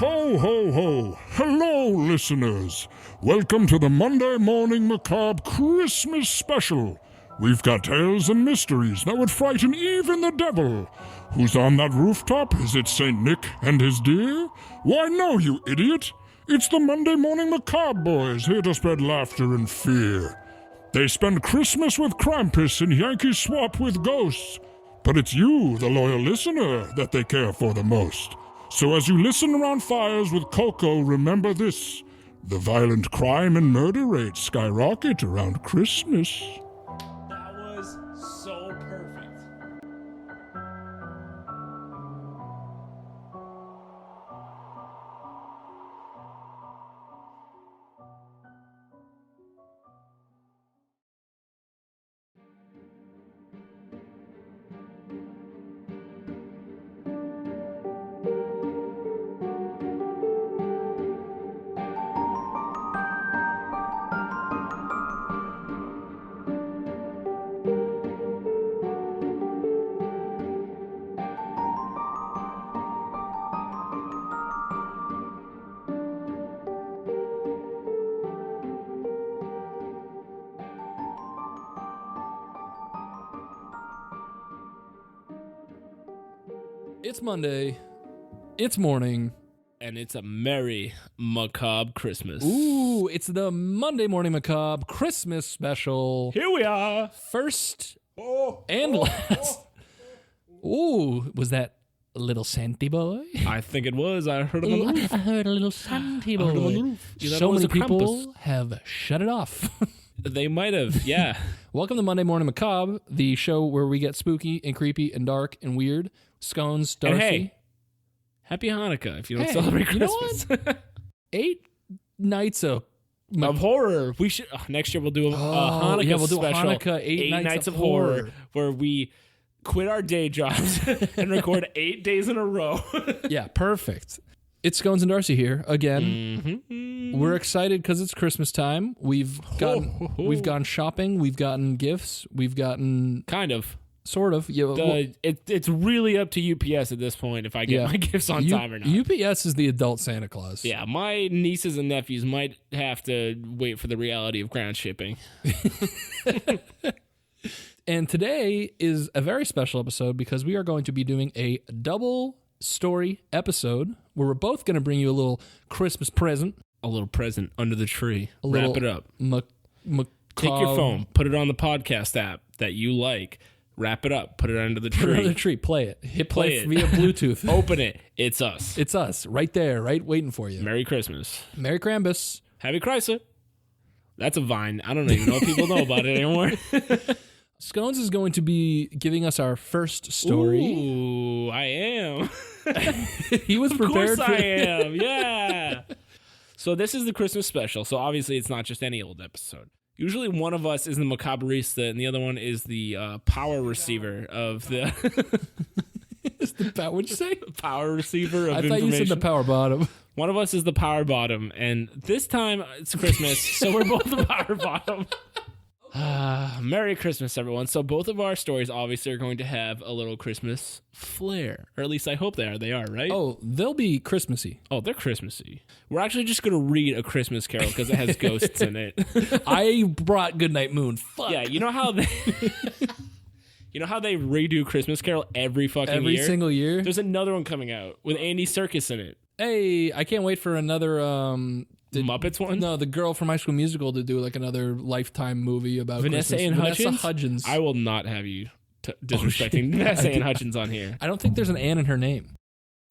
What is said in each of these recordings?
Ho, ho, ho. Hello, listeners. Welcome to the Monday Morning Macabre Christmas Special. We've got tales and mysteries that would frighten even the devil. Who's on that rooftop? Is it St. Nick and his deer? Why, no, you idiot. It's the Monday Morning Macabre boys here to spread laughter and fear. They spend Christmas with Krampus and Yankee Swap with ghosts. But it's you, the loyal listener, that they care for the most. So as you listen around fires with Coco, remember this. The violent crime and murder rates skyrocket around Christmas. That was so perfect. It's Monday, it's morning, And it's a merry macabre Christmas. ooh, it's the Monday Morning Macabre Christmas Special. Here we are. First and last. Ooh, was that a little Santy boy? I think it was. I heard him on the roof. I heard a little Santy heard him on the boy. roof. You thought So it was many a people have shut it off. They might have, yeah. Welcome to Monday Morning Macabre, the show where we get spooky and creepy and dark and weird. Scones, Darcy. And hey, happy Hanukkah if you don't Hey, celebrate you know Christmas. 8 nights of horror. We should next year we'll do a Hanukkah yeah, we'll do a special. Hanukkah, eight nights of horror, where we quit our day jobs and record 8 days in a row. Yeah, perfect. It's Scones and Darcy here again. Mm-hmm. We're excited because it's Christmas time. We've gone shopping. We've gotten gifts. We've gotten Kind of. sort of. Yeah, It's really up to UPS at this point if I get my gifts on time or not. UPS is the adult Santa Claus. Yeah, my nieces and nephews might have to wait for the reality of ground shipping. And today is a very special episode because we are going to be doing a double story episode where we're both going to bring you a little Christmas present. A little present under the tree. Little Wrap it up. Take your Macabre. phone, put it on the podcast app that you like. Wrap it up, put it under the Put it tree. on the tree. Play it. Hit Play play it. via Bluetooth. Open it. It's us. It's us right there, right waiting for you. Merry Christmas. Merry Krampus. Happy Chrysler. That's a vine. I don't even know if people know about it anymore. Scones is going to be giving us our first story. Ooh, I am. He was Of prepared course for I am. Yeah. So this is the Christmas special. So obviously it's not just any old episode. Usually one of us is the macabrista and the other one is the power receiver of the What'd you say? power receiver of I thought information. you said the power bottom. One of us is the power bottom, and this time it's Christmas, so we're both the power bottom. Merry Christmas, everyone. So both of our stories obviously are going to have a little Christmas flair, or at least I hope they are. They are, right? Oh, they'll be Christmassy. Oh, they're Christmassy. We're actually just going to read A Christmas Carol because it has ghosts in it. I brought Goodnight Moon. Fuck. Yeah, you know how they... You know how they redo Christmas Carol every fucking Every year? single year. There's another one coming out with Andy Serkis in it. Hey, I can't wait for another Muppets one? No, the girl from High School Musical to do like another Lifetime movie about Vanessa Christmas. Ann Vanessa Hudgens? Hudgens. I will not have you disrespecting Vanessa Ann Hudgens on here. I don't think there's an Ann in her name.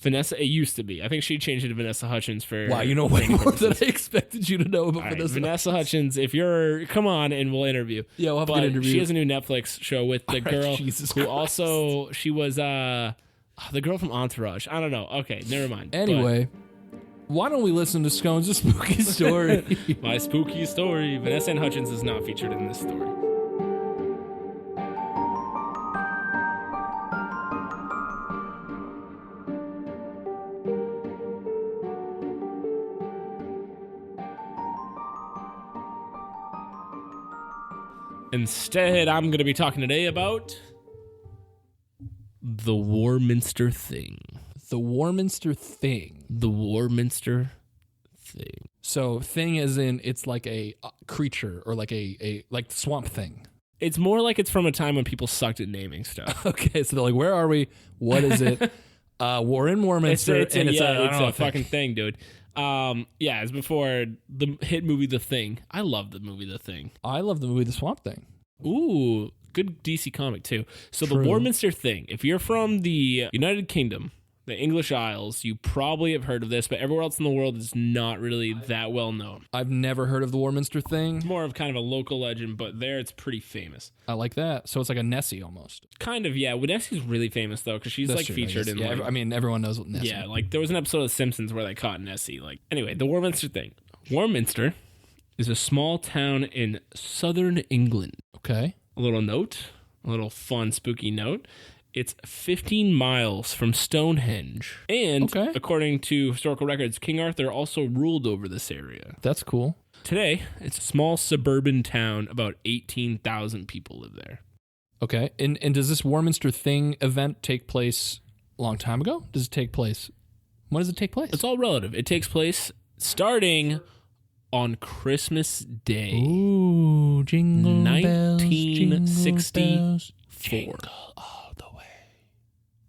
Vanessa, it used to be. I think she changed it to Vanessa Hutchins for... Wow, you know way more than I expected you to know about All right, Vanessa. Vanessa Hutchins, if you're... Come on and we'll interview. Yeah, we'll have a But good interview. she has a new Netflix show with the girl Jesus who Christ. also... She was the girl from Entourage. I don't know. Okay, never mind. Anyway, why don't we listen to Scones' spooky story? But my spooky story. Vanessa Ann Hutchins is not featured in this story. Instead, I'm going to be talking today about the Warminster Thing. The Warminster Thing. The Warminster Thing. So thing as in it's like a creature or like a like Swamp Thing. It's more like it's from a time when people sucked at naming stuff. Okay, so they're like, where are we? What is it? We're in Warminster, It's a thing. fucking thing, dude. It's before the hit movie The Thing. I love the movie The Thing. I love the movie The Swamp Thing. Ooh, good DC comic too. So True. The Warminster Thing. If you're from the United Kingdom, the English Isles, you probably have heard of this, but everywhere else in the world is not really that well known. I've never heard of the Warminster Thing. It's more of kind of a local legend, but there it's pretty famous. I like that. So it's like a Nessie almost. Kind of, yeah. Well, Nessie's really famous though, because she's That's like true, featured in. Yeah, like, I mean, everyone knows what Nessie. Yeah, like there was an episode of Simpsons where they caught Nessie. Like, anyway, the Warminster Thing. Warminster is a small town in southern England. Okay. A little fun, spooky note. It's 15 miles from Stonehenge. And according to historical records, King Arthur also ruled over this area. That's cool. Today, it's a small suburban town. About 18,000 people live there. Okay. And does this Warminster Thing event take place a long time ago? Does it take place? When does it take place? It's all relative. It takes place starting on Christmas Day. Ooh, jingle bells, 1964. Jingle all the way.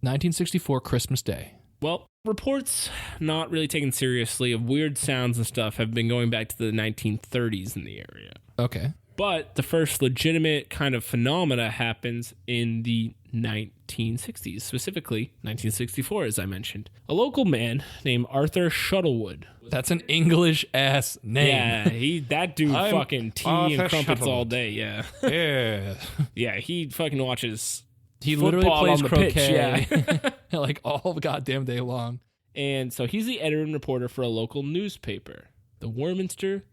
1964, Christmas Day. Well, reports not really taken seriously of weird sounds and stuff have been going back to the 1930s in the area. Okay. But the first legitimate kind of phenomena happens in the 1960s, specifically 1964, as I mentioned. A local man named Arthur Shuttlewood. That's an English-ass name. Yeah, that dude fucking tea Arthur and crumpets Shuttlewood. all day, yeah. Yeah. Yeah, he fucking watches He literally football plays on the pitch, croquet like all goddamn day long. And so he's the editor and reporter for a local newspaper, the Warminster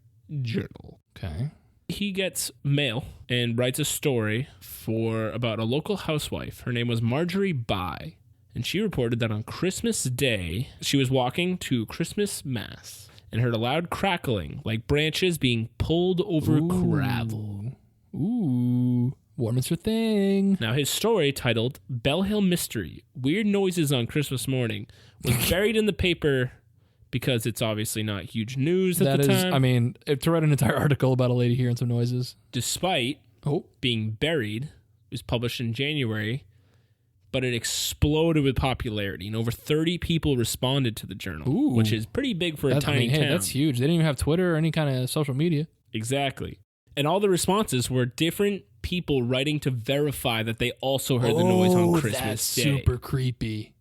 Journal. Okay. He gets mail and writes a story about a local housewife. Her name was Marjorie Bye, and she reported that on Christmas Day, she was walking to Christmas Mass and heard a loud crackling, like branches being pulled over gravel. Ooh. Warminster Thing. Now, his story, titled Bell Hill Mystery, Weird Noises on Christmas Morning, was buried in the paper because it's obviously not huge news at the time. I mean, to write an entire article about a lady hearing some noises. Despite being buried, it was published in January, but it exploded with popularity, and over 30 people responded to the journal, which is pretty big for a tiny town. Hey, that's huge. They didn't even have Twitter or any kind of social media. Exactly. And all the responses were different people writing to verify that they also heard the noise on Christmas that's Day. Super creepy.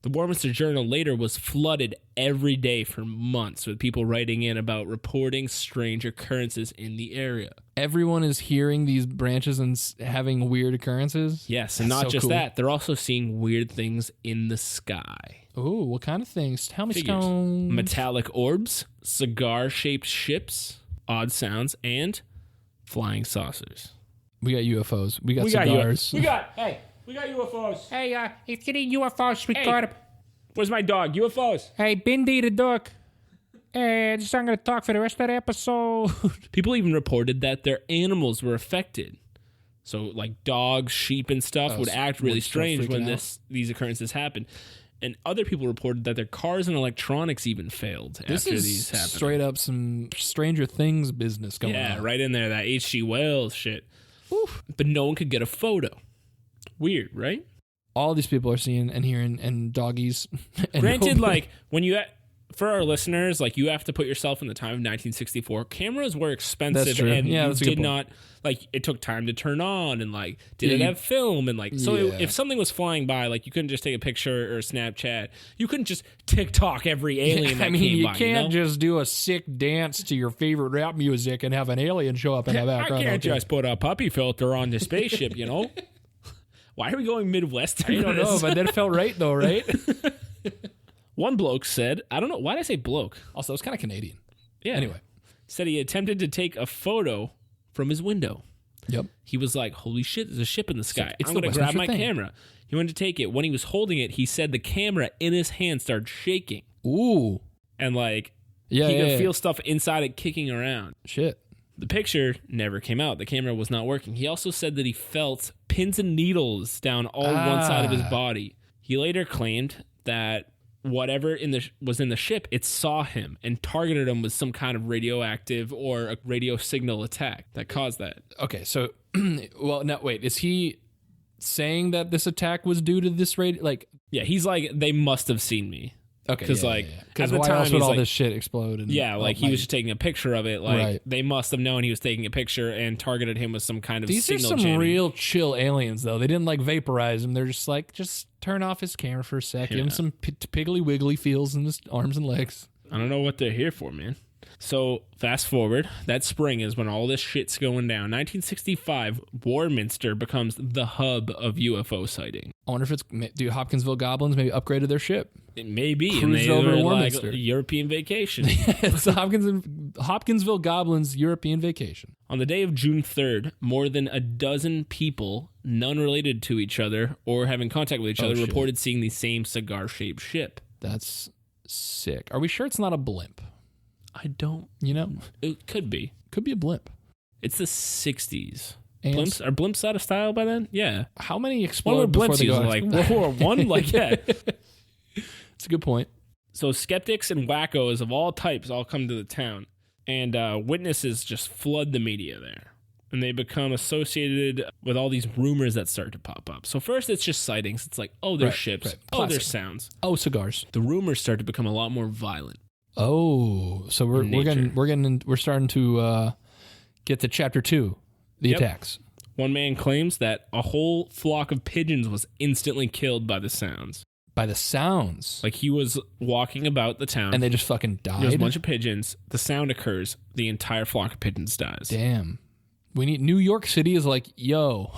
The Warminster Journal later was flooded every day for months with people writing in about reporting strange occurrences in the area. Everyone is hearing these branches and having weird occurrences? Yes, and not just that. They're also seeing weird things in the sky. Ooh, what kind of things? Tell me, Figures. Sconez. Metallic orbs, cigar-shaped ships, odd sounds, and flying saucers. We got UFOs. We got cigars. We got UFOs. Hey, it's getting UFOs. We got him. Where's my dog? UFOs. Hey, Bindi the dog. Hey, just I'm going to talk for the rest of the episode. People even reported that their animals were affected. So, like dogs, sheep, and stuff would act really strange when these occurrences happened. And other people reported that their cars and electronics even failed after these happened. Straight up some Stranger Things business going on. Yeah, right in there, that H.G. Wells shit. Oof. But no one could get a photo. Weird, right? All these people are seeing and hearing and doggies. And Granted, like when for our listeners, like you have to put yourself in the time of 1964. Cameras were expensive. That's true. And Yeah, you that's a good did point. not, like it took time to turn on and like, did it have film? And like, so if something was flying by, like you couldn't just take a picture or Snapchat. You couldn't just TikTok every alien that came by. You can't just do a sick dance to your favorite rap music and have an alien show up in the background. I can't just put a puppy filter on the spaceship, you know? Why are we going Midwestern? I don't know, but that felt right though, right? One bloke said, I don't know, why did I say bloke? Also, it's kind of Canadian. Yeah. Anyway. Said he attempted to take a photo from his window. Yep. He was like, holy shit, there's a ship in the sky. It's I'm the going to grab my Westminster Thing. camera. He went to take it. When he was holding it, he said the camera in his hand started shaking. Ooh. And like, Yeah, he yeah, could yeah. feel stuff inside it kicking around. Shit. The picture never came out. The camera was not working. He also said that he felt pins and needles down all one side of his body. He later claimed that whatever was in the ship, it saw him and targeted him with some kind of radioactive or a radio signal attack that caused that. Okay, so, well, no, wait, is he saying that this attack was due to this radio? Like, yeah, he's like, they must have seen me. okay, Because, at the why time, else would he's all like, this shit explode? And, yeah, like he was just taking a picture of it. Like Right. they must have known he was taking a picture and targeted him with some kind of These are signal some jamming. real chill aliens, though. They didn't like vaporize him. They're just like, just turn off his camera for a sec. Give him some piggly wiggly feels in his arms and legs. I don't know what they're here for, man. So fast forward, that spring is when all this shit's going down. 1965, Warminster becomes the hub of UFO sighting. I wonder if it's do Hopkinsville Goblins maybe upgraded their ship. It may be, and Cruised they over were like Warminster. a European vacation. It's the Hopkinsville Goblins European vacation. On the day of June 3rd, more than a dozen people, none related to each other or having contact with each other, shit. reported seeing the same cigar-shaped ship. That's sick. Are we sure it's not a blimp? I don't. You know, It could be. could be a blimp. It's the 60s. And Blimps are blimps out of style by then? Yeah. how many What were explode before blimps they using? go? Like World War One? Like, yeah. It's a good point. So skeptics and wackos of all types all come to the town, and witnesses just flood the media there. And they become associated with all these rumors that start to pop up. So first it's just sightings. It's like, oh, there's Right, ships. right. Oh, there's Classic. sounds. Oh, cigars. The rumors start to become a lot more violent. Oh, so we're starting to get to chapter 2, the Yep. attacks. One man claims that a whole flock of pigeons was instantly killed by the sounds. By the sounds. Like he was walking about the town. And they just fucking died. There's a bunch of pigeons. The sound occurs. The entire flock of pigeons dies. Damn. We need New York City is like, yo,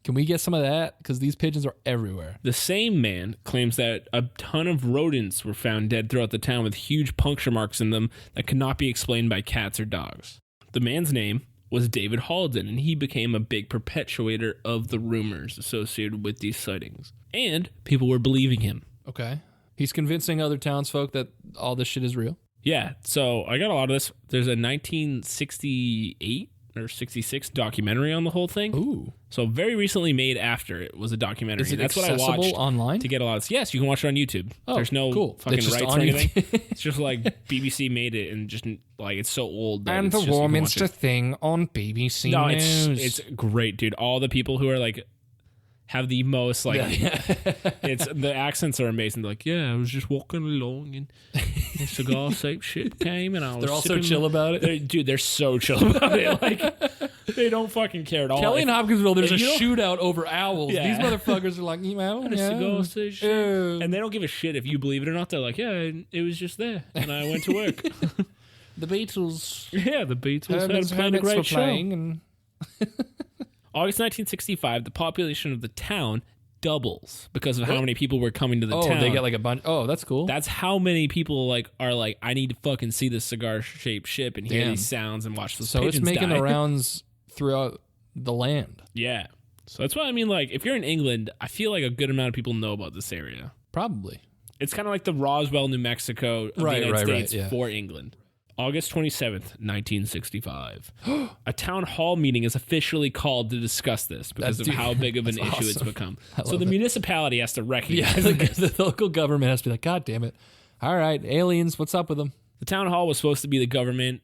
can we get some of that? Because these pigeons are everywhere. The same man claims that a ton of rodents were found dead throughout the town with huge puncture marks in them that could not be explained by cats or dogs. The man's name was David Halden, and he became a big perpetuator of the rumors associated with these sightings. And people were believing him. Okay. He's convincing other townsfolk that all this shit is real. Yeah, so I got a lot of this. There's a 1968 or 66 documentary on the whole thing. Ooh. So very recently made after it was a documentary. Is it That's what I accessible watched online? to get a lot of this. Yes, you can watch it on YouTube. Oh, There's no cool. fucking It's just rights on or anything. YouTube. It's just like BBC made it and just like it's so old. That And it's the just, you can watch Warminster it. Thing on BBC No, News. it's great, dude. All the people who are like have the most like it's the accents are amazing. They're like, yeah, I was just walking along and a cigar shaped ship came and I was They're all so sipping chill about it. Dude, they're so chill about it. Like they don't fucking care at all. Kelly and Hopkinsville, there's a if you don't- shootout over owls. Yeah. These motherfuckers are like, you know, A cigar shaped ship. yeah. And they don't give a shit if you believe it or not. They're like, yeah, it was just there and I went to work. The Beatles. Yeah, the Beatles Herman's had played a Hermits great were show. playing and August 1965, the population of the town doubles because of how many people were coming to the town. they get like a bunch. Oh, that's cool. That's how many people like are like, I need to fucking see this cigar-shaped ship and hear Damn. these sounds and watch those so pigeons it's making die. the rounds throughout the land. Yeah. So that's why I mean, like, if you're in England, I feel like a good amount of people know about this area. Probably. It's kind of like the Roswell, New Mexico of Right, the United right, States yeah. for England. August 27th, 1965. A town hall meeting is officially called to discuss this because of Dude, how big of an that's issue it's awesome. become. I So love the it. municipality has to Yeah, recognize the local government has to be like, God damn it. All right, aliens, what's up with them? The town hall was supposed to be the government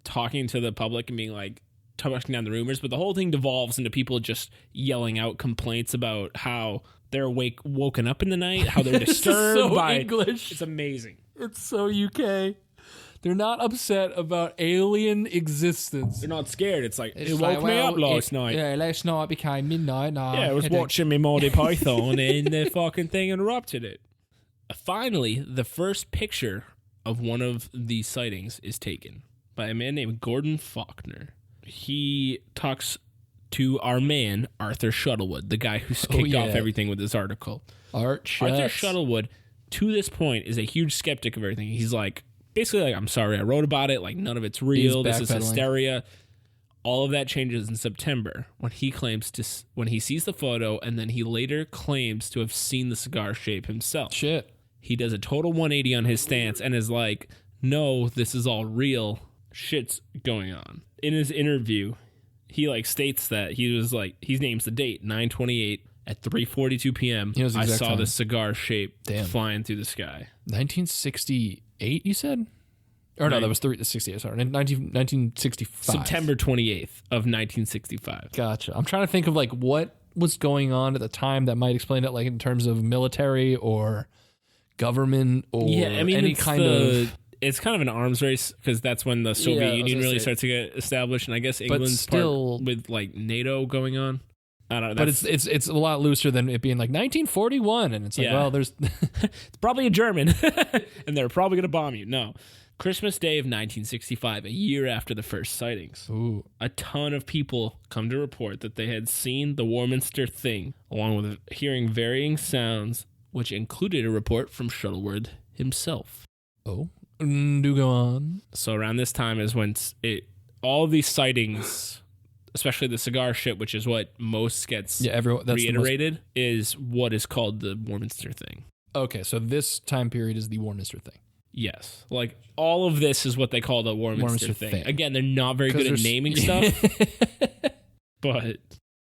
talking to the public and being like, touching down the rumors, but the whole thing devolves into people just yelling out complaints about how they're woken up in the night, how they're This is disturbed so by English. It's amazing. It's so UK. They're not upset about alien existence. They're not scared. It's like, It's it like, woke me well, up last night. Yeah, last night became midnight. And Yeah, I was watching me Monty Python and the fucking thing interrupted it. Finally, the first picture of one of these sightings is taken by a man named Gordon Faulkner. He talks to our man, Arthur Shuttlewood, the guy who's kicked off yeah. everything with this article. Art Arthur Shuts. Shuttlewood, to this point, is a huge skeptic of everything. He's like, basically like, I'm sorry I wrote about it. Like, none of it's real. This is backpedaling. hysteria. All of that changes in September when he when he sees the photo, and then he later claims to have seen the cigar shape himself. Shit. He does a total 180 on his stance and is like, no, this is all real. Shit's going on. In his interview, he like states that he was like, he names the date 9/28, At 3:42 p.m., Yeah, it was the I exact saw time. the cigar shape Damn. flying through the sky. 1968, you said? Or no, that was 68. Sorry, 1965. September 28th of 1965. Gotcha. I'm trying to think of like what was going on at the time that might explain it, like in terms of military or government or any kind of. It's kind of an arms race because that's when the Soviet Union really starts to get established, and I guess England's still, part with like NATO going on. I don't know. But it's a lot looser than it being like 1941, and it's like, well, there's it's probably a German, and they're probably gonna bomb you. No, Christmas Day of 1965, a year after the first sightings. Ooh. A ton of people come to report that they had seen the Warminster Thing, along with hearing varying sounds, which included a report from Shuttleworth himself. Oh, do go on. So around this time is when all these sightings, especially the cigar ship, which is what most gets reiterated, is what is called the Warminster Thing. Okay, so this time period is the Warminster Thing. Yes. Like, all of this is what they call the Warminster thing. Again, they're not very good at naming stuff. But.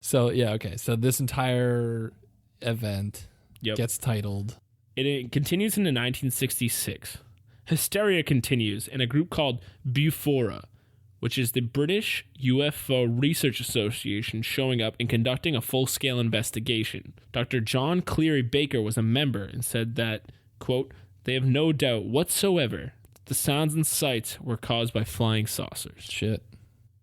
So, yeah, okay. So this entire event gets titled. It continues into 1966. Hysteria continues in a group called Bufora, which is the British UFO Research Association, showing up and conducting a full-scale investigation. Dr. John Cleary Baker was a member and said that, quote, they have no doubt whatsoever that the sounds and sights were caused by flying saucers. Shit.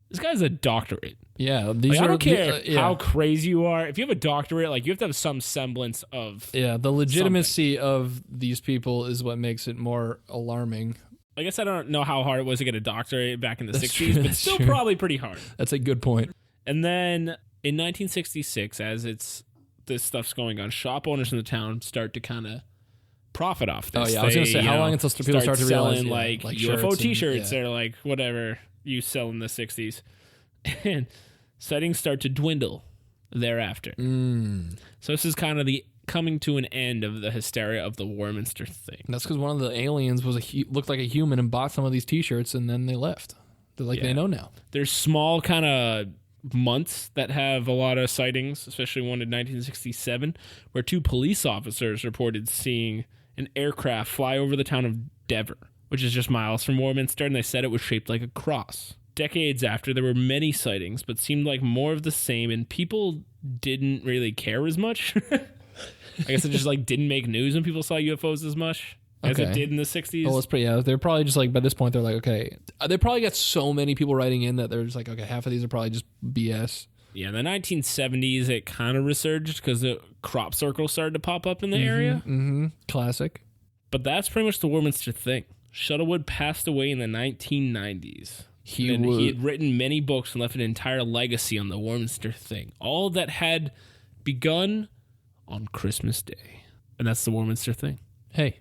This guy's a doctorate. Yeah. I don't care how crazy you are. If you have a doctorate, like, you have to have some semblance of the legitimacy of these people is what makes it more alarming. I guess I don't know how hard it was to get a doctorate back in the 60s, but still probably pretty hard. That's a good point. And then in 1966, as this stuff's going on, shop owners in the town start to kind of profit off this. Oh, yeah. I was going to say, how long until people start to realize selling like UFO t-shirts or like whatever you sell in the 60s. And sightings start to dwindle thereafter. So this is kind of the coming to an end of the hysteria of the Warminster Thing. And that's because one of the aliens was looked like a human and bought some of these T-shirts, and then they left. They're like, they know now. There's small kind of months that have a lot of sightings, especially one in 1967, where 2 police officers reported seeing an aircraft fly over the town of Devon, which is just miles from Warminster, and they said it was shaped like a cross. Decades after, there were many sightings, but seemed like more of the same, and people didn't really care as much. I guess it just like didn't make news when people saw UFOs as much as it did in the 60s. Well, it's pretty, they're probably just like, by this point, they're like, okay, they probably got so many people writing in that they're just like, okay, half of these are probably just BS. Yeah, in the 1970s, it kind of resurged because the crop circles started to pop up in the area. Classic. But that's pretty much the Warminster Thing. Shuttleworth passed away in the 1990s. He had written many books and left an entire legacy on the Warminster Thing. All that had begun on Christmas Day. And that's the Warminster Thing. Hey,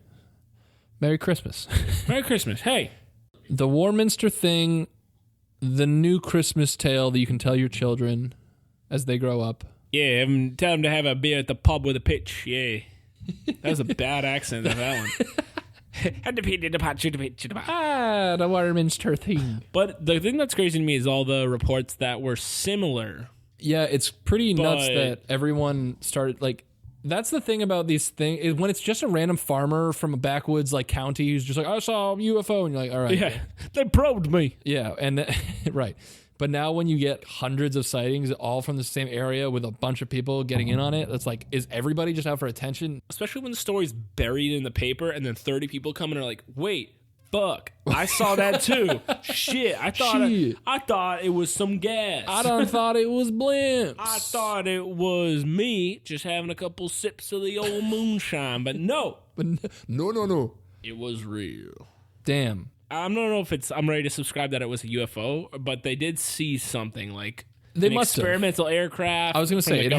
Merry Christmas. Merry Christmas. Hey. The Warminster Thing, the new Christmas tale that you can tell your children as they grow up. Yeah, tell them to have a beer at the pub with a pitch. Yeah. That was a bad accent of that one. The Warminster Thing. But the thing that's crazy to me is all the reports that were similar. Yeah, it's pretty nuts that everyone started, like, that's the thing about these things, when it's just a random farmer from a backwoods, like, county who's just like, I saw a UFO, and you're like, all right. Yeah, they probed me. Yeah, and right. But now when you get hundreds of sightings all from the same area with a bunch of people getting in on it, it's like, is everybody just out for attention? Especially when the story's buried in the paper and then 30 people come in and are like, wait, fuck, I saw that too. Shit, I thought it was some gas. I done thought it was blimps. I thought it was me just having a couple sips of the old moonshine, but no. No. It was real. Damn. I don't know if I'm ready to subscribe that it was a UFO, but they did see something like they an must experimental aircraft. I was going to say it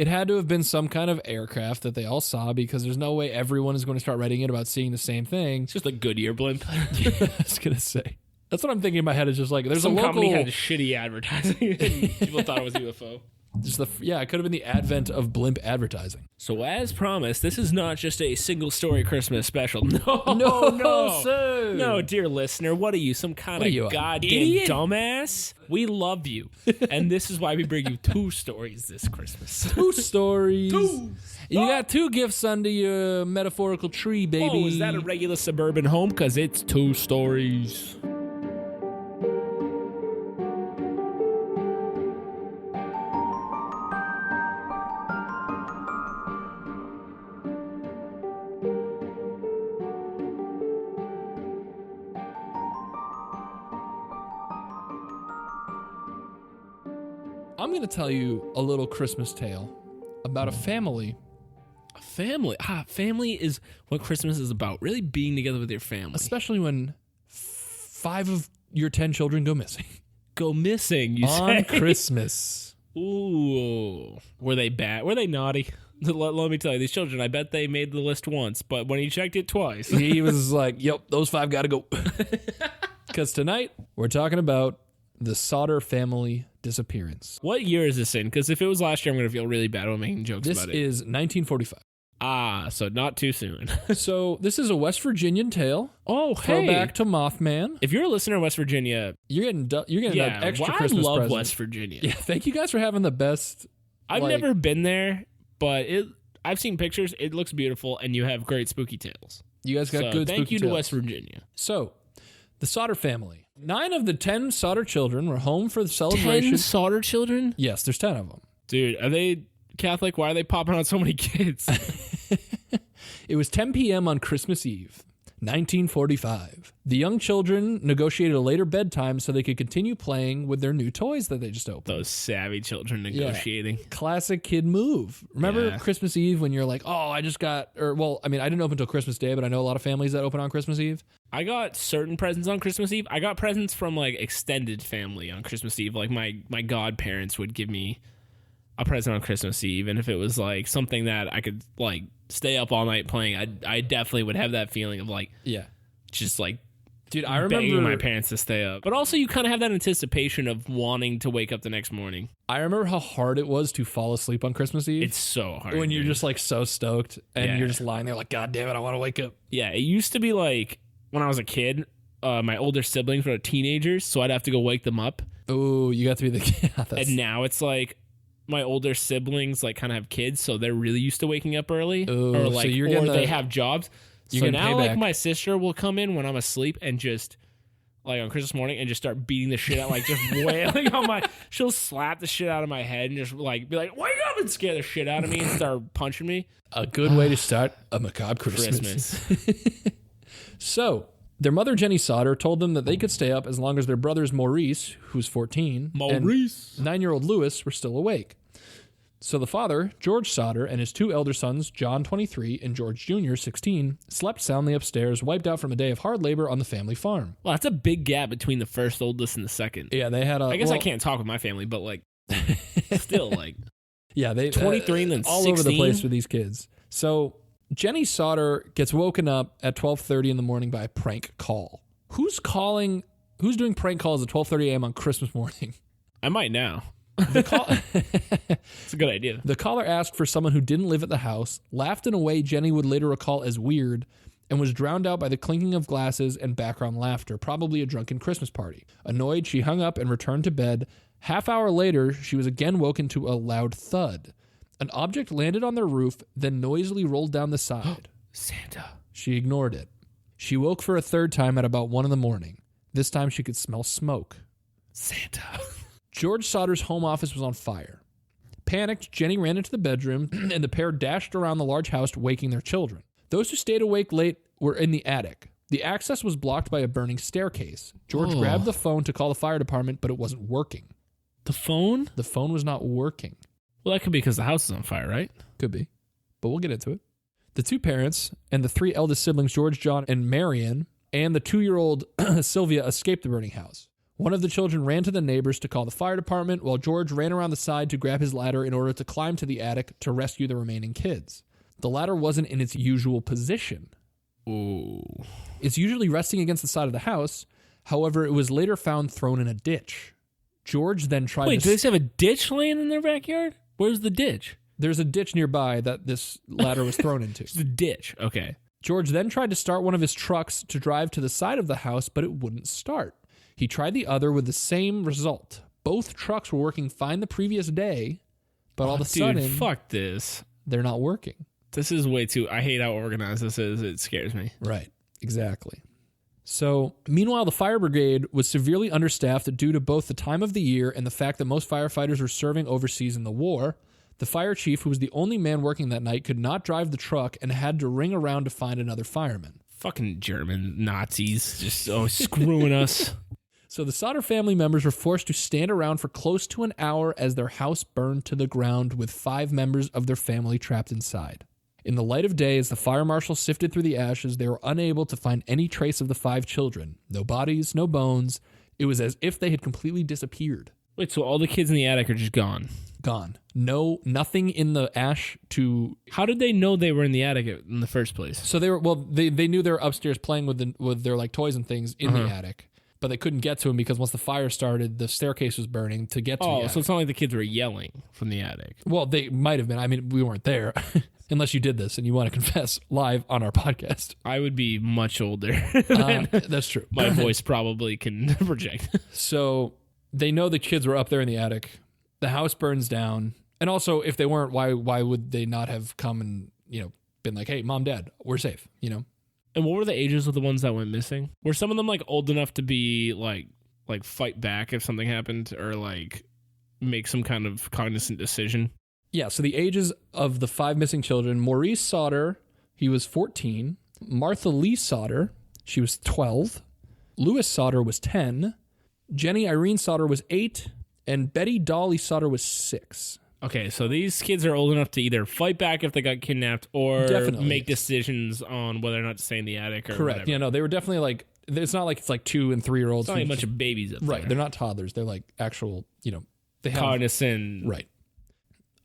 had to have been some kind of aircraft that they all saw, because there's no way everyone is going to start writing in about seeing the same thing. It's just a Goodyear blimp. I was going to say. That's what I'm thinking in my head. Is just like there's some a local company had shitty advertising. And people thought it was a UFO. It could have been the advent of blimp advertising. So as promised, this is not just a single story Christmas special. No, No, sir. No, dear listener, what are you, some kind of goddamn idiot? dumbass? We love you. And this is why we bring you 2 stories this Christmas. 2 stories. You got 2 gifts under your metaphorical tree, baby. Oh, is that a regular suburban home? Because it's 2 stories. I'm going to tell you a little Christmas tale about a family. Family is what Christmas is about. Really being together with your family. Especially when 5 of your 10 children go missing. Go missing, you On say? Christmas. Ooh. Were they bad? Were they naughty? Let me tell you, these children, I bet they made the list once, but when he checked it twice. He was like, yep, those 5 got to go. Because tonight, we're talking about the Sodder Family Disappearance. What year is this in? Because if it was last year, I'm going to feel really bad about making jokes about it. This is 1945. Ah, so not too soon. So this is a West Virginian tale. Oh, hey. Throwback to Mothman. If you're a listener in West Virginia, you're getting an extra Christmas I love present. West Virginia. Yeah, thank you guys for having the best. I've never been there, but I've seen pictures. It looks beautiful, and you have great spooky tales. You guys got good spooky thank you tales. to West Virginia. So, the Sodder family. 9 of the 10 Sodder children were home for the celebration. 10 Sodder children? Yes, there's 10 of them. Dude, are they Catholic? Why are they popping out so many kids? It was 10 p.m. on Christmas Eve, 1945. The young children negotiated a later bedtime so they could continue playing with their new toys that they just opened. Those savvy children negotiating. Yeah. Classic kid move. Remember Yeah. Christmas Eve when you're like, oh, I didn't open until Christmas Day, but I know a lot of families that open on Christmas Eve. I got certain presents on Christmas Eve. I got presents from like extended family on Christmas Eve. Like my godparents would give me a present on Christmas Eve, and if it was like something that I could like stay up all night playing, I definitely would have that feeling of like, just like, dude, I begging remember my parents to stay up. But also, you kind of have that anticipation of wanting to wake up the next morning. I remember how hard it was to fall asleep on Christmas Eve. It's so hard when you're just like so stoked and Yeah. you're just lying there like, God damn it, I want to wake up. Yeah, it used to be like when I was a kid. My older siblings were teenagers, so I'd have to go wake them up. Oh, you got to be the And now it's like my older siblings like kind of have kids, so they're really used to waking up early, Ooh, or so like, you're or getting they have jobs. So getting now, payback. like my sister will come in when I'm asleep and just like on Christmas morning and just start beating the shit out, like just wailing on my. She'll slap the shit out of my head and just like be like, "Wake up!" and scare the shit out of me and start punching me. A good way to start a macabre Christmas. So, their mother, Jenny Sodder, told them that they could stay up as long as their brothers, Maurice, who's 14, and 9-year-old Louis were still awake. So the father, George Sodder, and his 2 elder sons, John, 23, and George Jr., 16, slept soundly upstairs, wiped out from a day of hard labor on the family farm. Well, that's a big gap between the first oldest and the second. Yeah, they had I guess I can't talk with my family, but like, still like, yeah, they 23 and then all 16? over the place with these kids. So Jenny Sodder gets woken up at 12:30 in the morning by a prank call. Who's doing prank calls at 12:30 a.m. on Christmas morning? I might now. It's a good idea. The caller asked for someone who didn't live at the house, laughed in a way Jenny would later recall as weird, and was drowned out by the clinking of glasses and background laughter, probably a drunken Christmas party. Annoyed, she hung up and returned to bed. Half hour later, she was again woken to a loud thud. An object landed on their roof, then noisily rolled down the side. Santa. She ignored it. She woke for a third time at about 1 a.m. This time she could smell smoke. Santa. George Sodder's home office was on fire. Panicked, Jenny ran into the bedroom, and the pair dashed around the large house, waking their children. Those who stayed awake late were in the attic. The access was blocked by a burning staircase. George grabbed the phone to call the fire department, but it wasn't working. The phone? The phone was not working. Well, that could be because the house is on fire, right? Could be, but we'll get into it. The 2 parents and the 3 eldest siblings, George, John, and Marion, and the 2-year-old Sylvia escaped the burning house. One of the children ran to the neighbors to call the fire department, while George ran around the side to grab his ladder in order to climb to the attic to rescue the remaining kids. The ladder wasn't in its usual position. Ooh. It's usually resting against the side of the house. However, it was later found thrown in a ditch. George then tried Wait, do they have a ditch laying in their backyard? Where's the ditch? There's a ditch nearby that this ladder was thrown into. It's the ditch. Okay. George then tried to start one of his trucks to drive to the side of the house, but it wouldn't start. He tried the other with the same result. Both trucks were working fine the previous day, but all of a sudden, fuck this. They're not working. This is way too... I hate how organized this is. It scares me. Right. Exactly. So, meanwhile, the fire brigade was severely understaffed due to both the time of the year and the fact that most firefighters were serving overseas in the war. The fire chief, who was the only man working that night, could not drive the truck and had to ring around to find another fireman. Fucking German Nazis just screwing us. So the Sodder family members were forced to stand around for close to an hour as their house burned to the ground with 5 members of their family trapped inside. In the light of day, as the fire marshal sifted through the ashes, they were unable to find any trace of the 5 children. No bodies, no bones. It was as if they had completely disappeared. Wait, so all the kids in the attic are just gone? Gone. No, nothing in the ash to... How did they know they were in the attic in the first place? So they were, they knew they were upstairs playing with their like toys and things in the attic. But they couldn't get to him because once the fire started, the staircase was burning to get to the attic. So it's not like the kids were yelling from the attic. Well, they might have been. I mean, we weren't there. Unless you did this and you want to confess live on our podcast. I would be much older. That's true. My voice probably can project. So they know the kids were up there in the attic. The house burns down. And also, if they weren't, why would they not have come and, been like, hey, mom, dad, we're safe, And what were the ages of the ones that went missing? Were some of them like old enough to be like fight back if something happened or like make some kind of cognizant decision? Yeah, so the ages of the 5 missing children, Maurice Sodder, he was 14. Martha Lee Sodder, she was 12. Louis Sodder was 10. Jenny Irene Sodder was 8. And Betty Dolly Sodder was 6. Okay, so these kids are old enough to either fight back if they got kidnapped or make decisions on whether or not to stay in the attic or correct. whatever. Yeah, no, they were definitely like, it's not like it's like 2 and 3-year-olds. It's not like a bunch of babies up there. Right, they're not toddlers. They're like actual, they have... Cognizant. Right.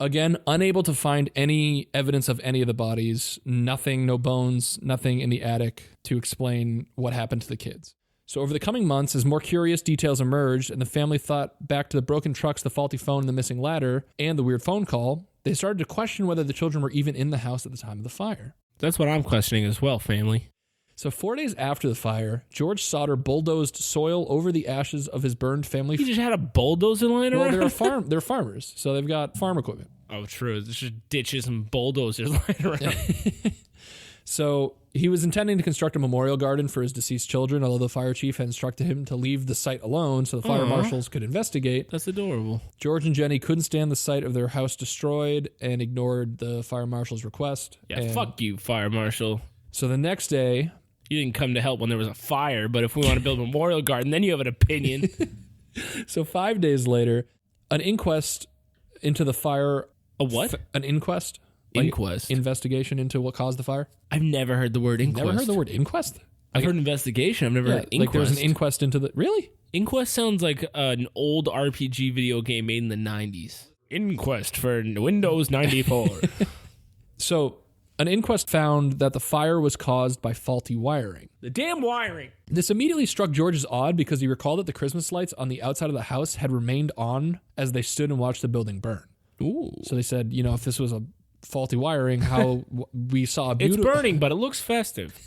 Again, unable to find any evidence of any of the bodies, nothing, no bones, nothing in the attic to explain what happened to the kids. So over the coming months, as more curious details emerged and the family thought back to the broken trucks, the faulty phone, and the missing ladder, and the weird phone call, they started to question whether the children were even in the house at the time of the fire. That's what I'm questioning as well, family. So 4 days after the fire, George Sodder bulldozed soil over the ashes of his burned family. He just had a bulldozer lying around? Well, they're farmers, so they've got farm equipment. Oh, true. There's just ditches and bulldozers lying around. So he was intending to construct a memorial garden for his deceased children, although the fire chief had instructed him to leave the site alone so the fire marshals could investigate. That's adorable. George and Jenny couldn't stand the sight of their house destroyed and ignored the fire marshal's request. Yeah, fuck you, fire marshal. So the next day... You didn't come to help when there was a fire, but if we want to build a memorial garden, then you have an opinion. So 5 days later, an inquest into the fire... A what? An inquest? Inquest? Investigation into what caused the fire? I've never heard the word inquest. Never heard the word inquest? I've heard investigation. I've never heard inquest. Like there was an inquest into the... Really? Inquest sounds like an old RPG video game made in the 90s. Inquest for Windows 94. So... An inquest found that the fire was caused by faulty wiring. The damn wiring! This immediately struck George as odd because he recalled that the Christmas lights on the outside of the house had remained on as they stood and watched the building burn. Ooh. So they said, if this was a faulty wiring, how we saw a beautiful... It's burning, but it looks festive.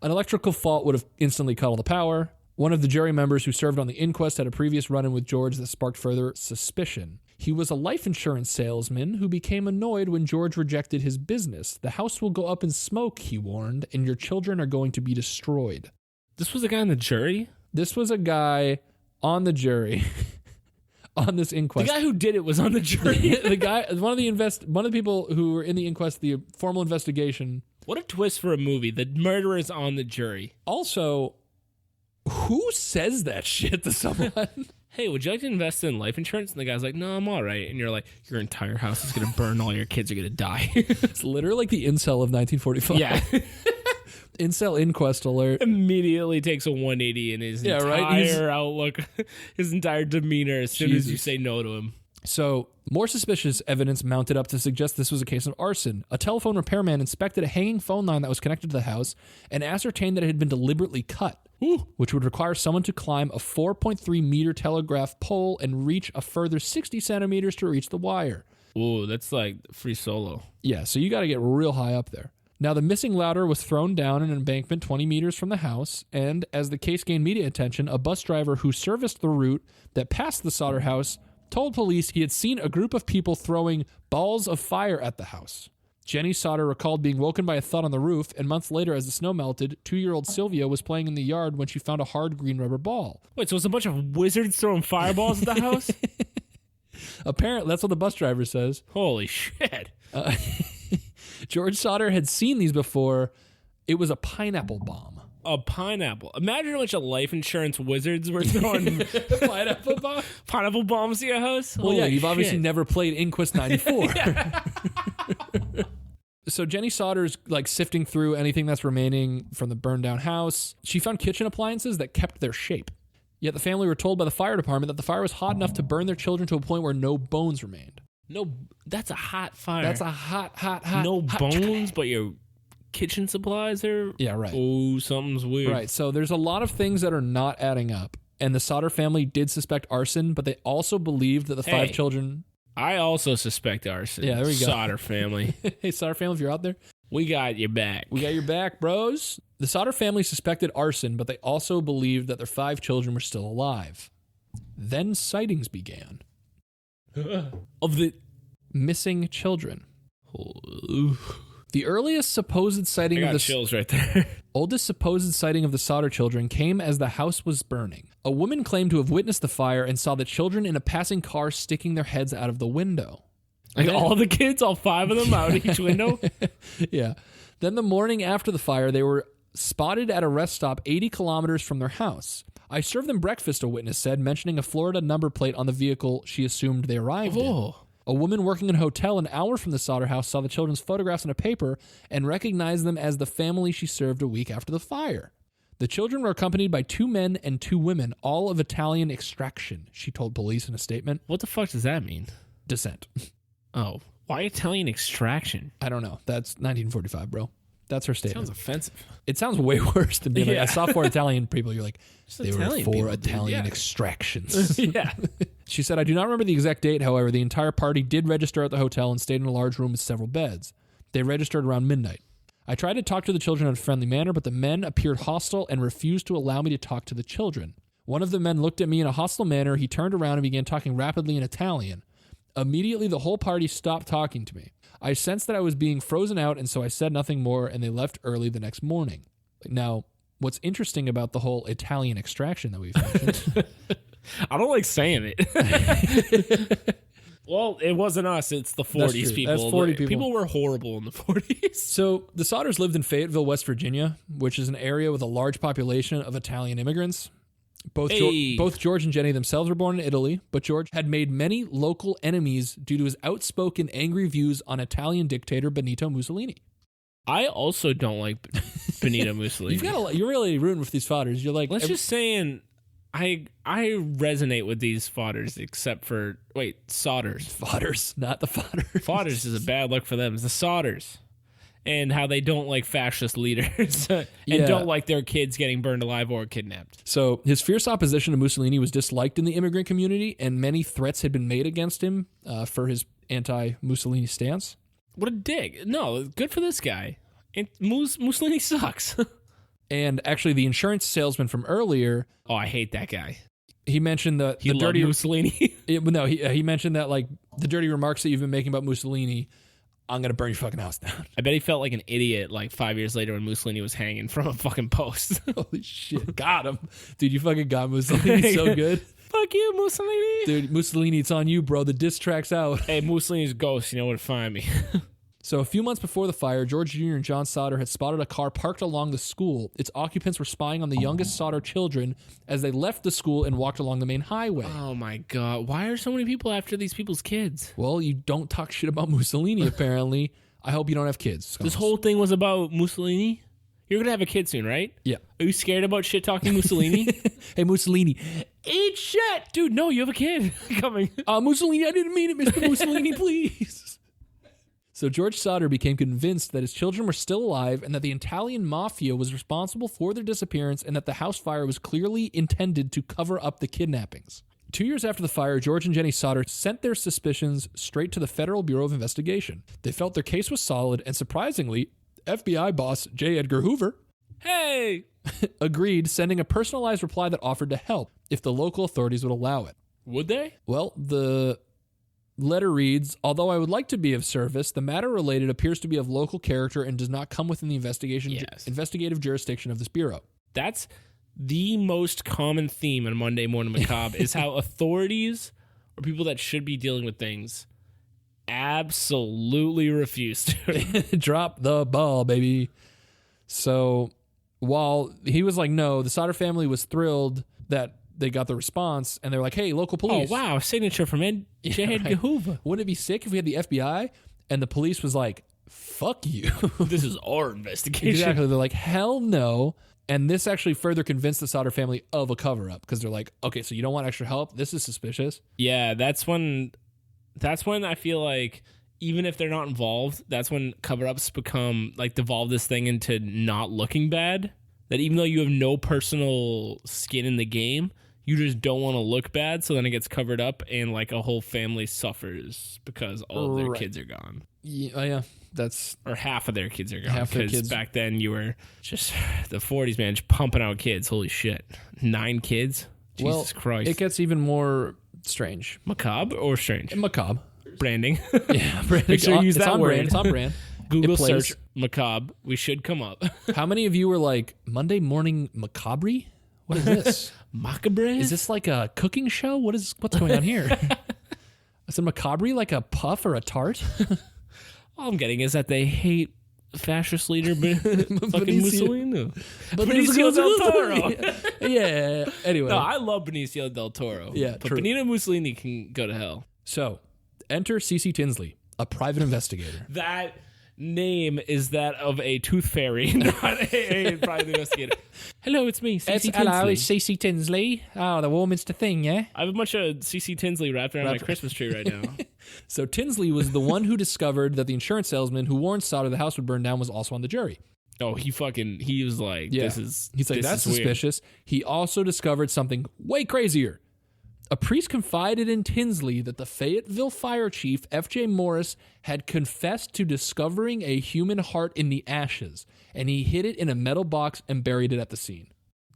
An electrical fault would have instantly cut all the power. One of the jury members who served on the inquest had a previous run-in with George that sparked further suspicion. He was a life insurance salesman who became annoyed when George rejected his business. The house will go up in smoke, he warned, and your children are going to be destroyed. This was a guy on the jury? This was a guy on the jury on this inquest. The guy who did it was on the jury? The guy, one of the people who were in the inquest, the formal investigation. What a twist for a movie. The murderer is on the jury. Also, who says that shit to someone? Hey, would you like to invest in life insurance? And the guy's like, no, I'm all right. And you're like, your entire house is going to burn. All your kids are going to die. It's literally like the incel of 1945. Yeah. Incel inquest alert. Immediately takes a 180 in his entire outlook, his entire demeanor as soon as you say no to him. So, more suspicious evidence mounted up to suggest this was a case of arson. A telephone repairman inspected a hanging phone line that was connected to the house and ascertained that it had been deliberately cut. which would require someone to climb a 4.3 meter telegraph pole and reach a further 60 centimeters to reach the wire. Ooh, that's like free solo. Yeah, so you got to get real high up there. Now, the missing ladder was thrown down an embankment 20 meters from the house, and as the case gained media attention, a bus driver who serviced the route that passed the Sodder house told police he had seen a group of people throwing balls of fire at the house. Jenny Sodder recalled being woken by a thud on the roof, and months later, as the snow melted, 2-year-old Sylvia was playing in the yard when she found a hard green rubber ball. Wait, so it's a bunch of wizards throwing fireballs at the house? Apparently, that's what the bus driver says. Holy shit. George Sodder had seen these before. It was a pineapple bomb. A pineapple. Imagine how much of life insurance wizards were throwing pineapple bombs to your house. Well, Holy you've obviously shit. never played Inquest 94. So Jenny Sodder's like sifting through anything that's remaining from the burned down house. She found kitchen appliances that kept their shape. Yet the family were told by the fire department that the fire was hot enough to burn their children to a point where no bones remained. No, that's a hot fire. That's a hot. No hot bones, but your kitchen supplies are... Yeah, right. Oh, something's weird. Right, so there's a lot of things that are not adding up. And the Sodder family did suspect arson, but they also believed that the 5 children... I also suspect arson. Yeah, there we go. Sodder family. Hey, Sodder family, if you're out there, We got your back. we got your back, bros. The Sodder family suspected arson, but they also believed that their 5 children were still alive. Then sightings began. Of the... Missing children. The earliest supposed sighting I got of the chills right there. oldest supposed sighting of the Sodder children came as the house was burning. A woman claimed to have witnessed the fire and saw the children in a passing car sticking their heads out of the window. Like all the kids, all 5 of them out each window? Yeah. Then the morning after the fire, they were spotted at a rest stop 80 kilometers from their house. I served them breakfast, a witness said, mentioning a Florida number plate on the vehicle she assumed they arrived in. A woman working in a hotel an hour from the Sodder house saw the children's photographs in a paper and recognized them as the family she served a week after the fire. The children were accompanied by 2 men and 2 women, all of Italian extraction, she told police in a statement. What the fuck does that mean? Descent. Oh, why Italian extraction? I don't know. That's 1945, bro. That's her statement. Sounds offensive. It sounds way worse than being like, I saw 4 Italian people. You're like, Just they Italian were 4 people, dude. Italian Yeah. extractions. Yeah. She said, I do not remember the exact date. However, the entire party did register at the hotel and stayed in a large room with several beds. They registered around midnight. I tried to talk to the children in a friendly manner, but the men appeared hostile and refused to allow me to talk to the children. One of the men looked at me in a hostile manner. He turned around and began talking rapidly in Italian. Immediately, the whole party stopped talking to me. I sensed that I was being frozen out, and so I said nothing more, and they left early the next morning. Now, what's interesting about the whole Italian extraction that we've mentioned... I don't like saying it. Well, it wasn't us. It's the 40s true. people. That's 40 people. People were horrible in the 40s. So the Sodders lived in Fayetteville, West Virginia, which is an area with a large population of Italian immigrants. Both George and Jenny themselves were born in Italy, but George had made many local enemies due to his outspoken, angry views on Italian dictator Benito Mussolini. I also don't like Benito Mussolini. You're really rooting for these fathers. You're like, Let's just saying, I resonate with these fodders, except for Sodders. fathers, not the fathers. Fodders is a bad luck for them. It's the Sodders, and how they don't like fascist leaders and Yeah. don't like their kids getting burned alive or kidnapped. So his fierce opposition to Mussolini was disliked in the immigrant community, and many threats had been made against him for his anti-Mussolini stance. What a dick! No, good for this guy. And Mussolini sucks. And actually, the insurance salesman from earlier, Oh, I hate that guy. he mentioned the He loved dirty Mussolini. he mentioned that like the dirty remarks that you've been making about Mussolini, I'm gonna burn your fucking house down. I bet he felt like an idiot like 5 years later when Mussolini was hanging from a fucking post. Holy shit, got him, dude! You fucking got Mussolini so good, Fuck you, Mussolini. dude. Mussolini, it's on you, bro. The diss track's out. Hey, Mussolini's ghost, you know where to find me. So a few months before the fire, George Jr. and John Sodder had spotted a car parked along the school. Its occupants were spying on the youngest Sodder children as they left the school and walked along the main highway. Oh my god, why are so many people after these people's kids? Well, you don't talk shit about Mussolini, apparently. I hope you don't have kids. This whole thing was about Mussolini? You're gonna have a kid soon, right? Yeah. Are you scared about shit talking Mussolini? Hey, Mussolini. Eat shit! Dude, no, you have a kid coming. Mussolini, I didn't mean it, Mr. Mussolini, please. So George Sodder became convinced that his children were still alive and that the Italian mafia was responsible for their disappearance and that the house fire was clearly intended to cover up the kidnappings. 2 years after the fire, George and Jenny Sodder sent their suspicions straight to the Federal Bureau of Investigation. They felt their case was solid, and surprisingly, FBI boss J. Edgar Hoover agreed, sending a personalized reply that offered to help if the local authorities would allow it. Would they? Well, the letter reads, although I would like to be of service, the matter related appears to be of local character and does not come within the investigative jurisdiction of this bureau. That's the most common theme in Monday Morning Macabre is how authorities or people that should be dealing with things absolutely refuse to. Drop the ball, baby. So while he was like, no, the Sodder family was thrilled that they got the response, and they're like, hey, local police. Oh, wow, signature from J. Edgar Hoover. Wouldn't it be sick if we had the FBI? And the police was like, fuck you. This is our investigation. Exactly. They're like, hell no. And this actually further convinced the Sodder family of a cover-up, because they're like, okay, so you don't want extra help? This is suspicious. Yeah, that's when I feel like even if they're not involved, that's when cover-ups become, like, devolve this thing into not looking bad. That even though you have no personal skin in the game, you just don't want to look bad, so then it gets covered up, and like a whole family suffers because all of their kids are gone. Yeah, or half of their kids are gone. Half their Because kids. back then you were just the 40s, man, just pumping out kids. Holy shit, 9 kids. Jesus Christ. It gets even more strange. Macabre or strange? Macabre. Branding. Yeah, branding. Make sure you use that word. It's on brand. Google It plays. search macabre. We should come up. How many of you were like, Monday Morning Macabre? What is this? Macabre? Is this like a cooking show? What's going on here? Is it macabre like a puff or a tart? All I'm getting is that they hate fascist leader fucking Mussolini. Benicio del Toro. Yeah. Anyway. No, I love Benicio del Toro. Yeah, but true. Benito Mussolini can go to hell. So, enter Cece Tinsley, a private investigator. That name is that of a tooth fairy, not a private investigator. Hello, it's me, Cece Tinsley. Hello, it's Cece Tinsley. Oh, the Warminster Thing, yeah? I have a bunch of Cece Tinsley wrapped around my Christmas tree right now. So Tinsley was the one who discovered that the insurance salesman who warned Sodder the house would burn down was also on the jury. Oh, he was like, Yeah. He's like, that's weird. suspicious. He also discovered something way crazier. A priest confided in Tinsley that the Fayetteville fire chief, F.J. Morris, had confessed to discovering a human heart in the ashes, and he hid it in a metal box and buried it at the scene.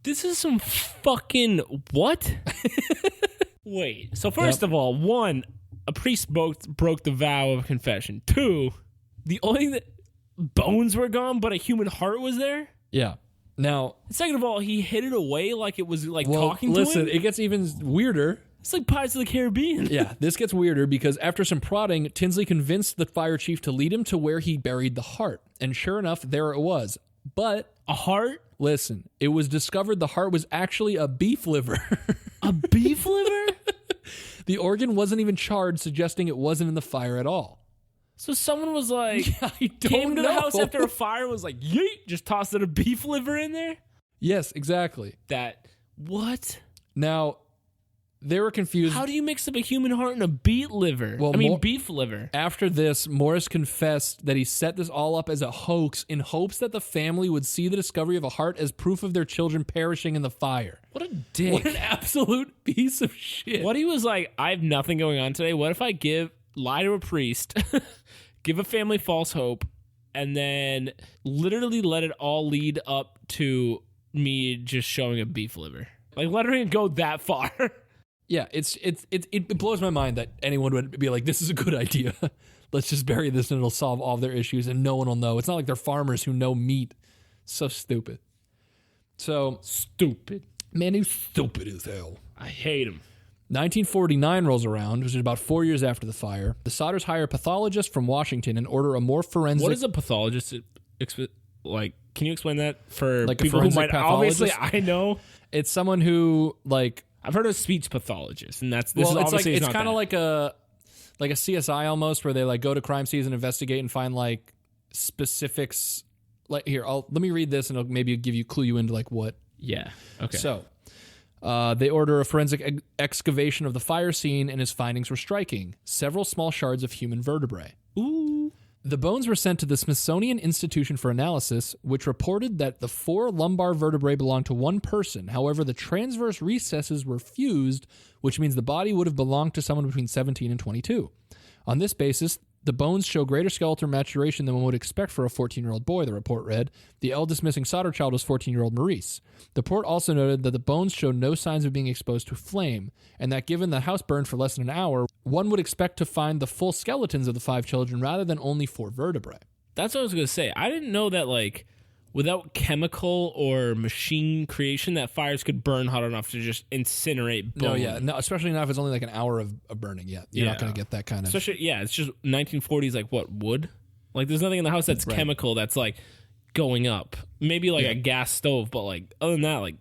This is some fucking what? Wait. So first of all, 1, a priest broke the vow of confession. 2, the only thing that bones were gone, but a human heart was there. Yeah. Now, Second of all, he hid it away like it was like talking to him. listen, it gets even weirder. It's like Pirates of the Caribbean. Yeah, this gets weirder because after some prodding, Tinsley convinced the fire chief to lead him to where he buried the heart. And sure enough, there it was. But A heart? listen, it was discovered the heart was actually a beef liver. A beef liver? The organ wasn't even charred, suggesting it wasn't in the fire at all. So someone was like, I don't came to the know. house after a fire, was like, yeet, just tossed a beef liver in there? Yes, exactly. What? Now, they were confused. How do you mix up a human heart and a beef liver? Well, beef liver. After this, Morris confessed that he set this all up as a hoax in hopes that the family would see the discovery of a heart as proof of their children perishing in the fire. What a dick. What an absolute piece of shit. What he was like, I have nothing going on today. What if I lie to a priest, give a family false hope, and then literally let it all lead up to me just showing a beef liver? Like, letting it go that far. Yeah, it blows my mind that anyone would be like, this is a good idea. Let's just bury this and it'll solve all of their issues and no one will know. It's not like they're farmers who know meat. So stupid. So Stupid. man, he's stupid as hell. I hate him. 1949 rolls around, which is about 4 years after the fire. The Sodders hire a pathologist from Washington and order a more forensic... What is a pathologist? Like, can you explain that for Like a people who forensic might... pathologist? Obviously, I know. It's someone who, like... I've heard of speech pathologist, and this Well, is it's obviously it's not kind of that. like a CSI almost, where they like go to crime scenes and investigate and find like specifics. Like here, let me read this and it'll maybe clue you into like what. Yeah. Okay. So, they order a forensic excavation of the fire scene, and his findings were striking: several small shards of human vertebrae. Ooh. The bones were sent to the Smithsonian Institution for Analysis, which reported that the 4 lumbar vertebrae belonged to one person. However, the transverse recesses were fused, which means the body would have belonged to someone between 17 and 22. On this basis, the bones show greater skeletal maturation than one would expect for a 14-year-old boy, the report read. The eldest missing Sodder child was 14-year-old Maurice. The report also noted that the bones showed no signs of being exposed to flame, and that given the house burned for less than an hour, one would expect to find the full skeletons of the 5 children rather than only 4 vertebrae. That's what I was going to say. I didn't know that, like, without chemical or machine creation, that fires could burn hot enough to just incinerate bone. No, especially not if it's only like an hour of burning. You're not going to get that kind of... Especially, it's just 1940s, like, what, wood? Like, there's nothing in the house that's chemical that's, like, going up. Maybe, like, a gas stove, but, like, other than that, like,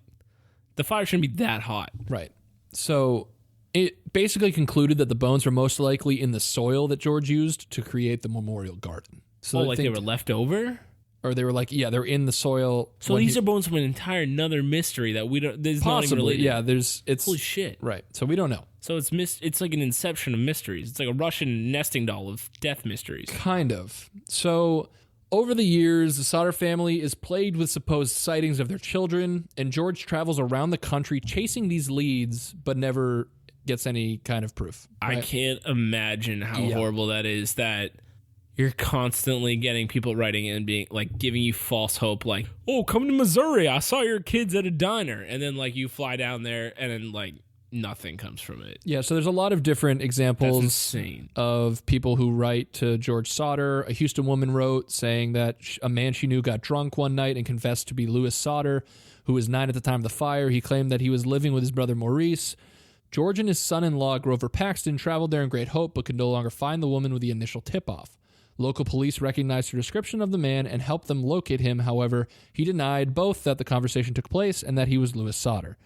the fire shouldn't be that hot. Right. So... it basically concluded that the bones were most likely in the soil that George used to create the memorial garden. So like they were left over? Or they were like, they're in the soil. So these are bones from an entire another mystery that we don't... There's possibly, not even related. it's... Holy shit. Right, so we don't know. So it's like an inception of mysteries. It's like a Russian nesting doll of death mysteries. Kind of. So... over the years, the Sodder family is plagued with supposed sightings of their children, and George travels around the country chasing these leads, but never gets any kind of proof. Right? I can't imagine how horrible that is, that you're constantly getting people writing in and being like giving you false hope, like, oh, come to Missouri, I saw your kids at a diner, and then like you fly down there and then like nothing comes from it. Yeah, so there's a lot of different examples of people who write to George Sodder. A Houston woman wrote saying that a man she knew got drunk one night and confessed to be Louis Sodder, who was 9 at the time of the fire. He claimed that he was living with his brother Maurice. George and his son-in-law, Grover Paxton, traveled there in great hope but could no longer find the woman with the initial tip-off. Local police recognized her description of the man and helped them locate him. However, he denied both that the conversation took place and that he was Louis Sodder.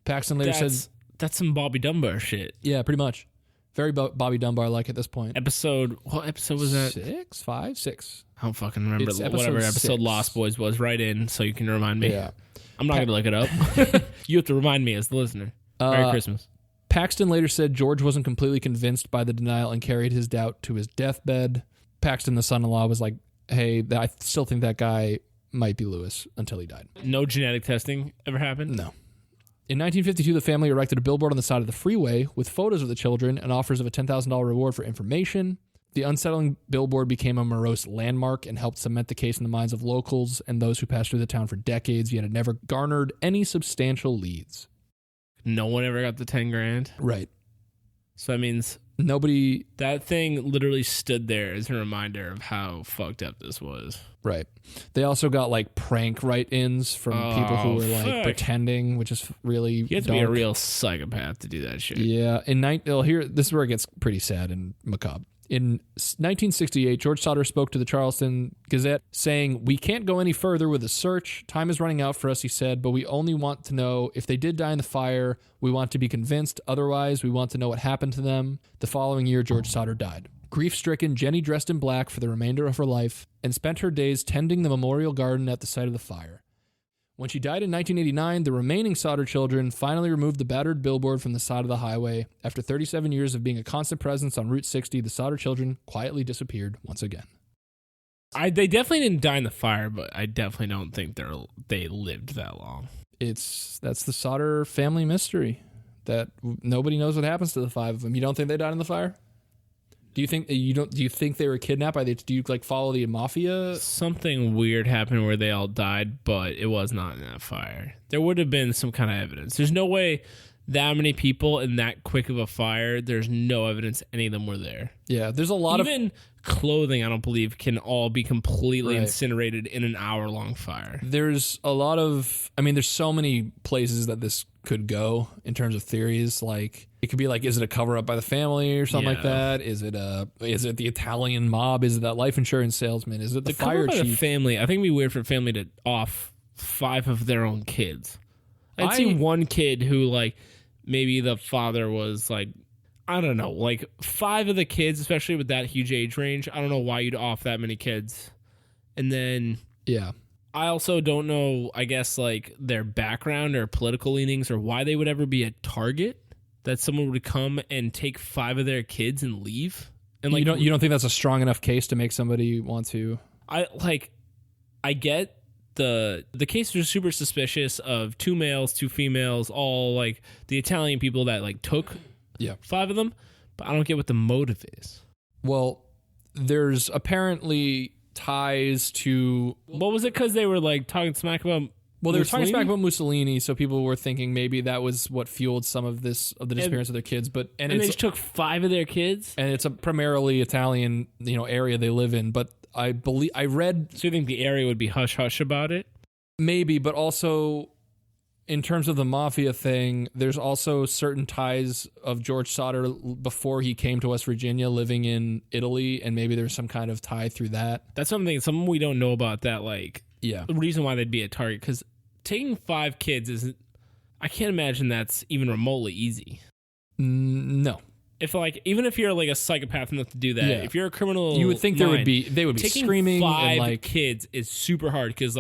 Paxton later said... that's some Bobby Dunbar shit. Yeah, pretty much. Very Bobby Dunbar-like at this point. What episode was that? 6, 5, 6. I don't fucking remember. Whatever episode 6. Lost Boys was. Right in so you can remind me. Yeah. I'm not going to look it up. You have to remind me as the listener. Merry Christmas. Paxton later said George wasn't completely convinced by the denial and carried his doubt to his deathbed. Paxton, the son-in-law, was like, hey, I still think that guy might be Louis until he died. No genetic testing ever happened? No. In 1952, the family erected a billboard on the side of the freeway with photos of the children and offers of a $10,000 reward for information. The unsettling billboard became a morose landmark and helped cement the case in the minds of locals and those who passed through the town for decades, yet it never garnered any substantial leads. No one ever got the 10 grand? Right. So that means nobody... that thing literally stood there as a reminder of how fucked up this was. Right. They also got like prank write-ins from people who were like pretending, which is really You have to be a real psychopath to do that shit. Yeah. This is where it gets pretty sad and macabre. In 1968, George Sodder spoke to the Charleston Gazette saying, "We can't go any further with the search. Time is running out for us," he said, "but we only want to know if they did die in the fire. We want to be convinced. Otherwise, we want to know what happened to them." The following year, George Sodder died. Grief-stricken, Jenny dressed in black for the remainder of her life and spent her days tending the memorial garden at the site of the fire. When she died in 1989, the remaining Sodder children finally removed the battered billboard from the side of the highway. After 37 years of being a constant presence on Route 60, the Sodder children quietly disappeared once again. They definitely didn't die in the fire, but I definitely don't think they lived that long. That's the Sodder family mystery, that nobody knows what happens to the 5 of them. You don't think they died in the fire? Do you think they were kidnapped by do you like follow the mafia? Something weird happened where they all died, but it was not in that fire. There would have been some kind of evidence. There's no way that many people in that quick of a fire, there's no evidence any of them were there. Yeah, there's a lot of... Even clothing, I don't believe, can all be completely incinerated in an hour-long fire. There's a lot of... there's so many places that this could go in terms of theories. Like, it could be like, is it a cover-up by the family or something like that? Is it the Italian mob? Is it that life insurance salesman? Is it the fire chief? The family, I think it'd be weird for a family to off 5 of their own kids. I'd see one kid who, like, maybe the father was, like, I don't know, like 5 of the kids, especially with that huge age range. I don't know why you'd off that many kids. And then... yeah. I also don't know, I guess, like, their background or political leanings or why they would ever be a target, that someone would come and take 5 of their kids and leave And like, you don't think that's a strong enough case to make somebody want to? I get the case was super suspicious of 2 males, 2 females, all like the Italian people that like took 5 of them, but I don't get what the motive is. Well, there's apparently ties to... What was it? Because they were like talking smack about Well, they were talking smack about Mussolini, so people were thinking maybe that was what fueled some of the disappearance of their kids. But and they just took 5 of their kids, and it's a primarily Italian, area they live in. But I read. So you think the area would be hush hush about it? Maybe, but also in terms of the mafia thing, there's also certain ties of George Sodder before he came to West Virginia, living in Italy, and maybe there's some kind of tie through that. That's something we don't know about. That the reason why they'd be a target, because taking 5 kids isn't. I can't imagine that's even remotely easy. No. Even if you're like a psychopath enough to do that, if you're a criminal, you would think they would be taking screaming. 5 and kids is super hard because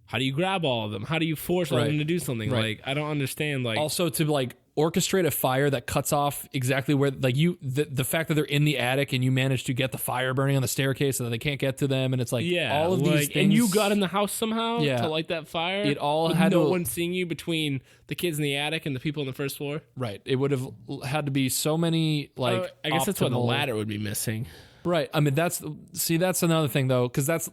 how do you grab all of them? How do you force all of them to do something? Right. I don't understand. Also to orchestrate a fire that cuts off exactly where the fact that they're in the attic and you manage to get the fire burning on the staircase so that they can't get to them, and it's all of these things, and you got in the house somehow to light that fire. It all with had no one seeing you between the kids in the attic and the people on the first floor. Right. It would have had to be so many I guess that's why the optimal- ladder would be missing. Right. I mean, that's another thing though, because that's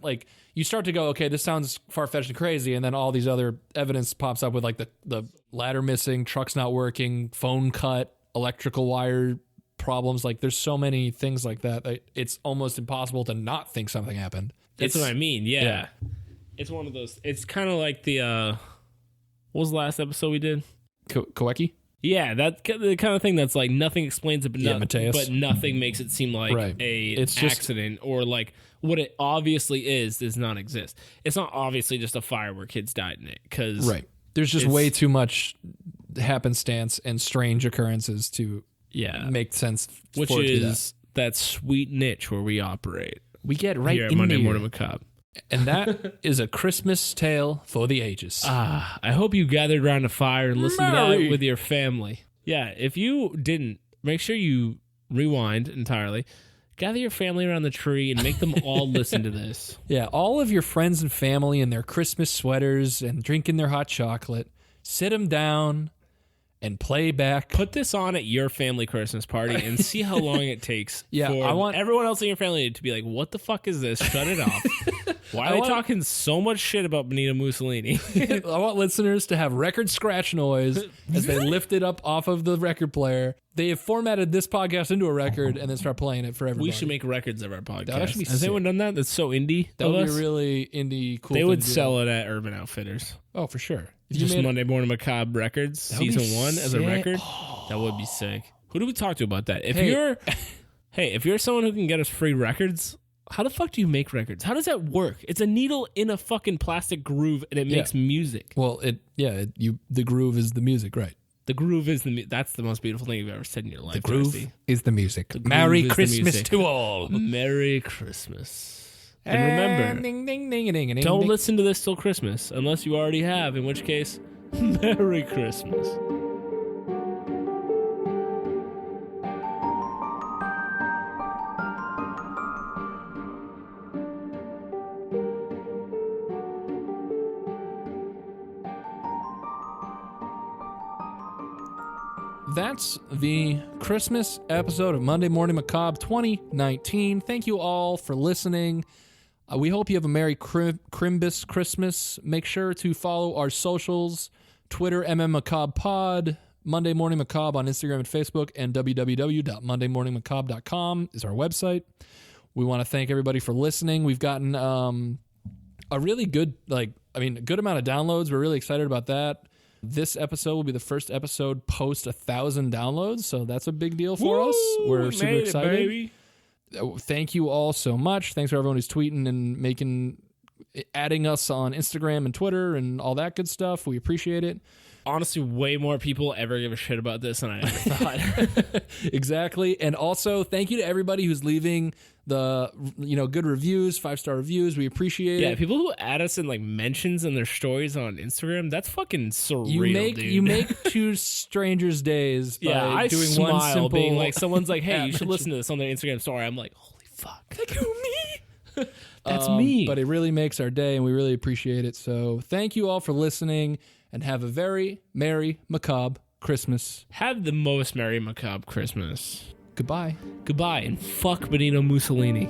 you start to go, okay, this sounds far-fetched and crazy, and then all these other evidence pops up with the ladder missing, trucks not working, phone cut, electrical wire problems. There's so many things like that it's almost impossible to not think something happened. That's what I mean. Yeah. It's one of those. It's kind of like the what was the last episode we did? Kowecki? Yeah, that's the kind of thing that's nothing explains it, but nothing makes it seem like it's accident or what it obviously does not exist. It's not obviously just a fire where kids died in it, because there's just way too much happenstance and strange occurrences to make sense. Which is that sweet niche where we operate. We get right here at in Monday there. Morning Macabre. And that is a Christmas tale for the ages. I hope you gathered around a fire and listened to that with your family. Yeah, if you didn't, make sure you rewind entirely. Gather your family around the tree and make them all listen to this. Yeah, all of your friends and family in their Christmas sweaters and drinking their hot chocolate. Sit them down and play back. Put this on at your family Christmas party and see how long it takes for I want everyone else in your family to be like, what the fuck is this? Shut it off. Why are they talking so much shit about Benito Mussolini? I want listeners to have record scratch noise as they lift it up off of the record player. They have formatted this podcast into a record and then start playing it for everybody. We should make records of our podcast. That would actually be Has sick. anyone done that? That's so indie. That would be really indie cool. They thing would to do. sell it at Urban Outfitters. Oh, for sure. Just Monday Morning Macabre Records, season 1 as a record. That would be sick. Who do we talk to about that? If you're someone who can get us free records, how the fuck do you make records? How does that work? It's a needle in a fucking plastic groove and it makes music. Well, the groove is the music, right? The groove is that's the most beautiful thing you've ever said in your life. The groove Darcy. is the music. The groove Merry is the Christmas music. to all. Merry Christmas. And remember, ding, ding, ding, ding, ding, don't ding. listen to this till Christmas, unless you already have, in which case, Merry Christmas. That's the Christmas episode of Monday Morning Macabre 2019. Thank you all for listening. We hope you have a Merry Crimbus Christmas. Make sure to follow our socials, Twitter, MMMacabrePod, Monday Morning Macabre on Instagram and Facebook, and www.mondaymorningmacabre.com is our website. We want to thank everybody for listening. We've gotten a really good, a good amount of downloads. We're really excited about that. This episode will be the first episode post 1,000 downloads, so that's a big deal for us. We're super excited. Baby. Thank you all so much. Thanks for everyone who's tweeting and adding us on Instagram and Twitter and all that good stuff. We appreciate it. Honestly, way more people ever give a shit about this than I ever thought. Exactly. And also, thank you to everybody who's leaving the good reviews, 5-star reviews. We appreciate it. Yeah, people who add us in like mentions in their stories on Instagram, that's fucking surreal, dude. You make two strangers' days by I doing smile, one simple being like, someone's like, hey, you should mention. listen to this on their Instagram story. I'm like, holy fuck. Like, who, me? That's me. But it really makes our day, and we really appreciate it. So thank you all for listening, and have a very Merry Macabre Christmas. Have the most Merry Macabre Christmas. Goodbye. Goodbye, and fuck Benito Mussolini.